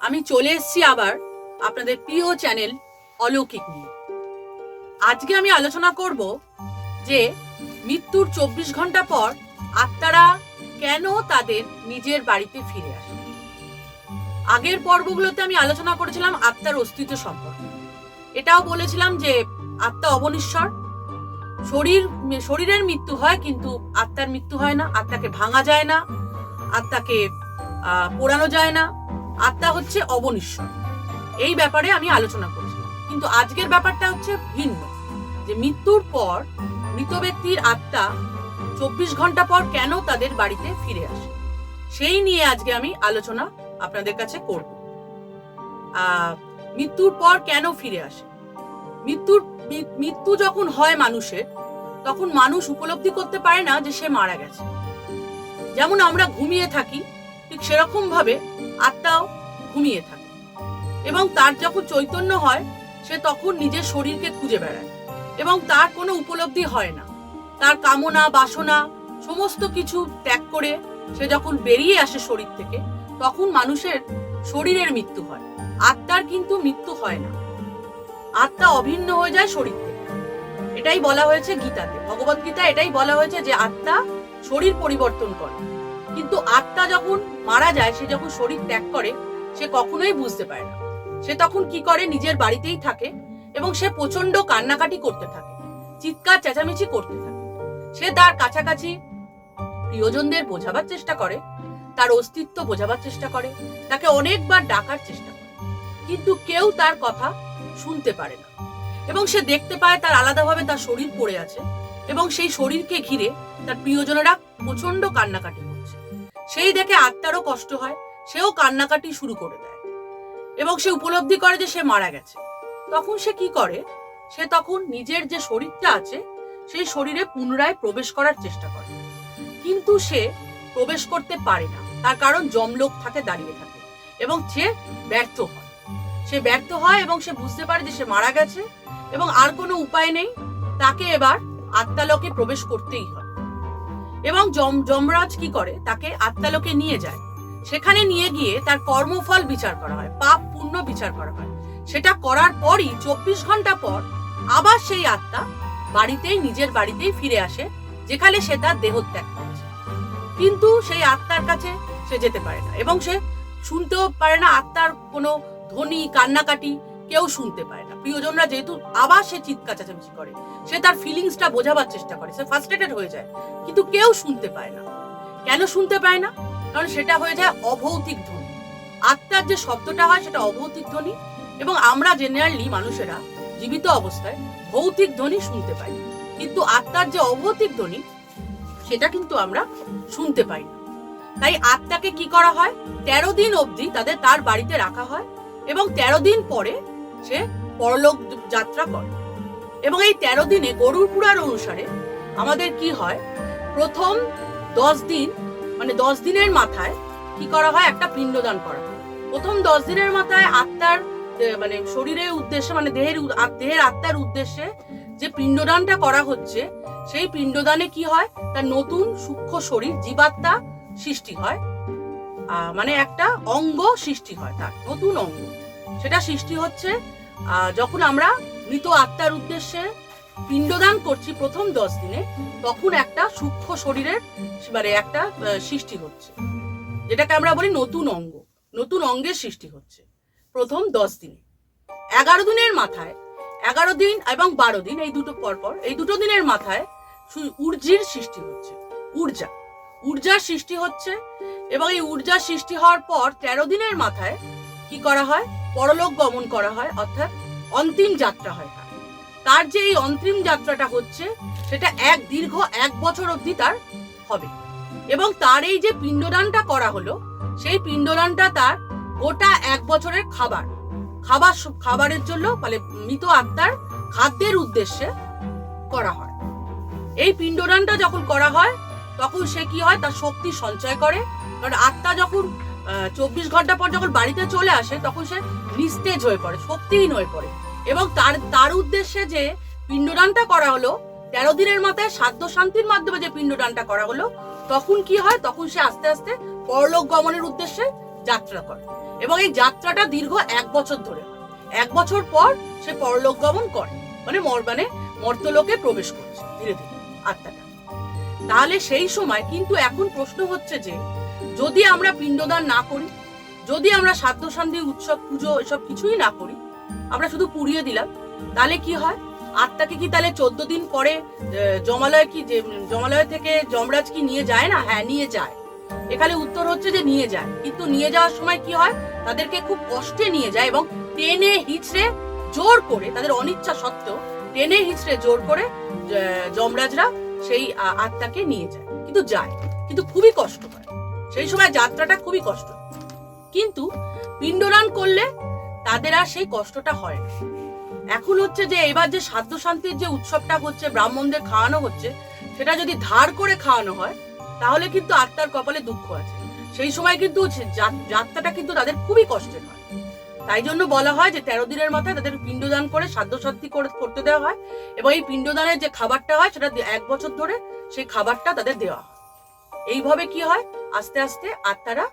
আমি চলে এসেছি আবার আপনাদের প্রিয় চ্যানেল অলৌকিক নিয়ে। আজকে আমি আলোচনা করব যে মৃত্যুর 24 ঘন্টা পর আত্মারা কেন তাদের নিজের বাড়িতে ফিরে আসে। আগের পর্বগুলোতে আমি আলোচনা করেছিলাম আত্মার অস্তিত্ব সম্পর্কে। এটাও বলেছিলাম যে আত্মা অবনিশ্বর, শরীরের মৃত্যু হয় কিন্তু আত্মার মৃত্যু হয় না, আত্মাকে ভাঙা যায় না, আত্মাকে পোড়ানো যায় না, আত্মা হচ্ছে অবনিশ্বর। এই ব্যাপারে আমি আলোচনা করেছিলাম। কিন্তু আজকের ব্যাপারটা হচ্ছে ভিন্ন, যে মৃত্যুর পর মৃত ব্যক্তির আত্মা 24 ঘন্টা পর কেন তাদের বাড়িতে ফিরে আসে, সেই নিয়ে আজকে আমি আলোচনা আপনাদের কাছে করব। মৃত্যুর পর কেন ফিরে আসে। মৃত্যু যখন হয় মানুষের, তখন মানুষ উপলব্ধি করতে পারে না যে সে মারা গেছে। যেমন আমরা ঘুমিয়ে থাকি, ঠিক সেরকম ভাবে আত্মাও ঘুমিয়ে থাকে, এবং তার যখন চৈতন্য হয় সে তখন নিজের শরীরকে খুঁজে বেড়ায় এবং তার কোনো উপলব্ধি হয় না। তার কামনা বাসনা সমস্ত কিছু ত্যাগ করে সে যখন বেরিয়ে আসে শরীর থেকে, তখন মানুষের শরীরের মৃত্যু হয়, আত্মার কিন্তু মৃত্যু হয় না। আত্মা অভিন্ন হয়ে যায় শরীর থেকে। এটাই বলা হয়েছে গীতাতে, ভগবত গীতা এটাই বলা হয়েছে যে আত্মা শরীর পরিবর্তন করে। কিন্তু আত্মা যখন মারা যায়, সে যখন শরীর ত্যাগ করে, সে কখনোই বুঝতে পারে না। সে তখন কি করে, নিজের বাড়িতেই থাকে এবং সে প্রচন্ড কান্নাকাটি করতে থাকে, চিৎকার চেঁচামেচি করতে থাকে। সে তার কাছাকাছি প্রিয়জনদের বোঝাবার চেষ্টা করে, তার অস্তিত্ব বোঝাবার চেষ্টা করে, তাকে অনেকবার ডাকার চেষ্টা করে, কিন্তু কেউ তার কথা শুনতে পারে না। এবং সে দেখতে পায় তার আলাদাভাবে তার শরীর পড়ে আছে এবং সেই শরীরকে ঘিরে তার প্রিয়জনেরা প্রচন্ড কান্নাকাটি করছে। সেই দেখে আত্মারও কষ্ট হয়, সেও কান্নাকাটি শুরু করে দেয় এবং সে উপলব্ধি করে যে সে মারা গেছে। তখন সে কি করে, সে তখন নিজের যে শরীরটা আছে সেই শরীরে পুনরায় প্রবেশ করার চেষ্টা করে, কিন্তু সে প্রবেশ করতে পারে না। তার কারণ যমলোক থাকে দাঁড়িয়ে থাকে এবং সে ব্যর্থ হয় এবং সে বুঝতে পারে যে সে মারা গেছে এবং আর কোনো উপায় নেই, তাকে এবার আত্মালোকে প্রবেশ করতেই হবে। এবং যমরাজ কি করে, তাকে আত্মালোকে নিয়ে যায়। সেখানে নিয়ে গিয়ে তার কর্মফল বিচার করা হয়, পাপ পুণ্য বিচার করা হয়। সেটা করার পরই 24 ঘন্টা পর আবার সেই আত্মা নিজের বাড়িতেই ফিরে আসে, যেখানে সে তার দেহত্যাগ করেছে। কিন্তু সেই আত্মার কাছে সে যেতে পারে না এবং সে শুনতেও পারে না। আত্মার কোনো ধ্বনি কান্নাকাটি কেউ শুনতে পায় না। প্রিয়জনরা যেহেতু আবার সে চিৎকার চেঁচামেচি করে, সে তার ফিলিংসটা বোঝাবার চেষ্টা করে, সে ফ্রাস্ট্রেটেড হয়ে যায়, কিন্তু কেউ শুনতে পায় না। কেন শুনতে পায় না? কারণ সেটা হয়ে যায় অভৌতিক ধ্বনি। আত্মার যে শব্দটা হয় সেটা অভৌতিক ধ্বনি, এবং আমরা জেনারেলি মানুষেরা জীবিত অবস্থায় ভৌতিক ধ্বনি শুনতে পাই, কিন্তু আত্মার যে অভৌতিক ধ্বনি সেটা কিন্তু আমরা শুনতে পাই না। তাই আত্মাকে কি করা হয়, 13 দিন অবধি তার বাড়িতে রাখা হয় এবং 13 দিন পরে সে পরলোক যাত্রা করে। এবং এই 13 দিনে গরুর পুরাণ অনুসারে আমাদের কি হয়, প্রথম 10 দিন মানে 10 দিনের মাথায় কি করা হয়, একটা পিণ্ডদান করা হয়। প্রথম 10 দিনের মাথায় আত্মার মানে শরীরের উদ্দেশ্যে, মানে দেহের আত্মার উদ্দেশ্যে যে পিণ্ডদানটা করা হচ্ছে, সেই পিণ্ডদানে কি হয়, তার নতুন সূক্ষ্ম শরীর জীবাত্মা সৃষ্টি হয়, মানে একটা অঙ্গ সৃষ্টি হয়, তার নতুন অঙ্গ। সেটা সৃষ্টি হচ্ছে যখন আমরা মৃত আত্মার উদ্দেশ্যে পিণ্ডদান করছি প্রথম 10 দিনে, তখন একটা সূক্ষ্ম শরীরের মানে একটা সৃষ্টি হচ্ছে, যেটাকে আমরা বলি নতুন অঙ্গ। নতুন অঙ্গের সৃষ্টি হচ্ছে প্রথম 10 দিনে। 11 দিনের মাথায়, 11 দিন এবং 12 দিন, এই দুটো পরপর, এই দুটো দিনের মাথায় ঊর্জির সৃষ্টি হচ্ছে, ঊর্জার সৃষ্টি হচ্ছে। এবং এই ঊর্জার সৃষ্টি হওয়ার পর 13 দিনের মাথায় কি করা হয়, পরলোক গমন করা হয়, অর্থাৎ অন্তিম যাত্রা হয়। তার যে এই অন্তিম যাত্রাটা হচ্ছে, সেটা দীর্ঘ 1 বছর অবধি তার হবে। এবং তার এই যে পিণ্ডদানটা করা হলো, সেই পিণ্ডদানটা তার গোটা 1 বছরের খাবারের জন্য, মানে মৃত আত্মার খাদ্যের উদ্দেশ্যে করা হয়। এই পিণ্ডদানটা যখন করা হয়, তখন সে কি হয়, তার শক্তি সঞ্চয় করে। কারণ আত্মা যখন 24 ঘন্টা পর যখন বাড়িতে চলে আসে, তখন সে নিস্তেজ হয়ে পড়ে, শক্তিহীন হয়ে পড়ে। এবং তার উদ্দেশ্যে যে পিণ্ডদানটা করা হলো, 13 দিনের মাথায় সাধ্য শান্তির মাধ্যমে যে পিণ্ডদানটা করা হলো, তখন কি হয়, তখন সে আস্তে আস্তে পরলোক গমনের উদ্দেশ্যে যাত্রা করে, এবং এই যাত্রাটা দীর্ঘ 1 বছর ধরে হয়। 1 বছর পর সে পরলোক গমন করে, মানে মর্তলোকে প্রবেশ করছে ধীরে ধীরে আত্মাটা। তাহলে সেই সময় কিন্তু এখন প্রশ্ন হচ্ছে যে যদি আমরা পিণ্ডদান না করি, যদি আমরা শ্রাদ্ধ শান্তি উৎসব পুজো এসব কিছুই না করি, আমরা শুধু পুড়িয়ে দিলাম, তাহলে কি হয়? আত্মাকে কি তাহলে 14 দিন পরে জমালয় থেকে যমরাজ কি নিয়ে যায় না? হ্যাঁ, নিয়ে যায়। এখানে উত্তর হচ্ছে যে নিয়ে যায়, কিন্তু নিয়ে যাওয়ার সময় কি হয়? তাদেরকে খুব কষ্টে নিয়ে যায় এবং টেনে হিচড়ে জোর করে, তাদের অনিচ্ছা সত্ত্বেও টেনে হিচড়ে জোর করে যমরাজরা সেই আত্মাকে নিয়ে যায়, কিন্তু খুবই কষ্ট হয় সেই সময়, যাত্রাটা খুবই কষ্ট। কিন্তু পিণ্ডদান করলে তাদের আর সেই কষ্টটা হয় না। এখন হচ্ছে যে এবার যে শ্রাদ্ধ শান্তির যে উৎসবটা হচ্ছে, ব্রাহ্মণদের খাওয়ানো হচ্ছে, সেটা যদি ধার করে খাওয়ানো হয় তাহলে কিন্তু আত্মার কপালে দুঃখ আছে। সেই সময় কিন্তু যাত্রাটা কিন্তু তাদের খুবই কষ্টের হয়। তাই জন্য বলা হয় যে 13 দিনের মাথায় তাদের পিণ্ডদান করে শ্রাদ্ধ শান্তি করতে দেওয়া হয়, এবং এই পিণ্ডদানের যে খাবারটা হয় সেটা 1 বছর ধরে সেই খাবারটা তাদের দেওয়া হয়। এইভাবে কি হয়? আস্তে আস্তে আত্মারা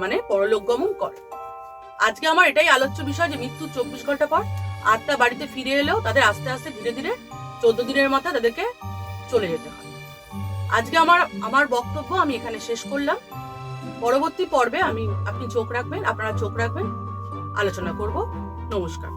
মানে পরলোক গমন করে। আজকে আমার এটাই আলোচ্য বিষয় যে মৃত্যুর 24 ঘন্টা পর আত্মা বাড়িতে ফিরে এলেও তাদের আস্তে আস্তে ধীরে ধীরে 14 দিনের মাথায় তাদেরকে চলে যেতে হয়। আজকে আমার বক্তব্য আমি এখানে শেষ করলাম। পরবর্তী পর্বে আপনারা চোখ রাখবেন, আলোচনা করব। নমস্কার।